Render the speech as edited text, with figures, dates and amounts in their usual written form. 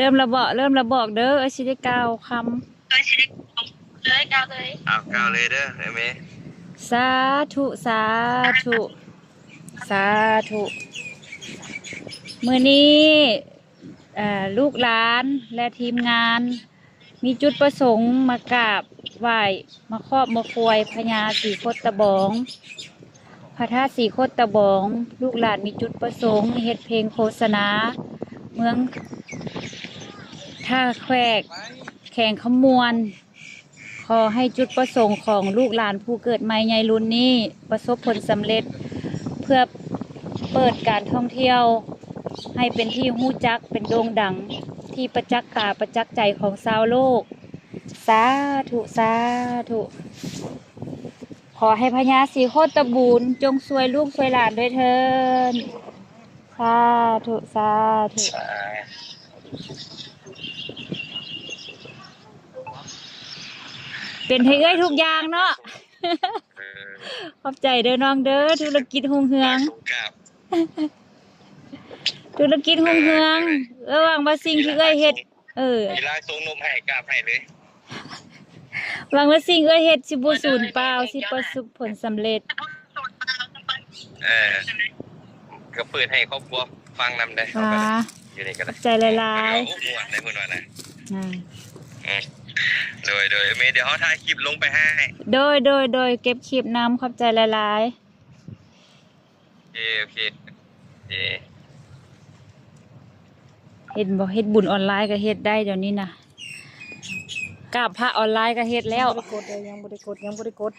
เริ่มระบอกเด้อไอชิได้กล่าวคเลยชีวิตเลยก้าวเลยเอาก้าวเลยเด้อเมำสาธุสาธุสาธุมื้อนี้ลูกหลานและทีมงานมีจุดประสงค์มากราบไหว้มาครอบมาควยพญาศรีโคตบองพระธาตุศรีโคตบองลูกหลานมีจุดประสงค์เฮ็ดเพลงโฆษณาเมืองท่าแขวกแข่งขมวนขอให้จุดประสงค์ของลูกหลานผู้เกิดใหม่ใหญ่รุ่นนี้ประสบผลสำเร็จเพื่อเปิดการท่องเที่ยวให้เป็นที่ฮู้จักเป็นโด่งดังที่ประจักษ์ตาประจักษ์ใจของชาวโลกสาธุสาธุขอให้พญาศรีโคตบูรณ์จงช่วยลูกช่วยหลานด้วยเถิดสาธุสาธุเป็นให้เอ้ยทุกอย่างเนาะ ขอบใจเด้อน้องเด้อธุรกิจหุ่งเฮืองธุรกิจหุ่งเฮืองระหว่างว่าสิ่งที่เอ้ยเฮ็ดมีลายทรงนมให้กราบให้เลยหวังว่าสิ่งเอ้ยเฮ็ดสิบ่สูญเปล่าสิประสบผลสำเร็จก็เปิดให้ครอบครัวฟังนำได้อยู่นี่ก็ได้ใจหลายๆม่วนได้เพิ่นว่านะโดยเดี๋ยวเขาถ่ายคลิปลงไปให้โดยเก็บคลิปนำขอบใจหลายๆโอเคเฮ็ดบ่เฮ็ดบุญออนไลน์ก็เฮ็ดได้เดี๋ยวนี้นะกราบพระออนไลน์ก็เฮ็ดแล้วยังบ่ได้กด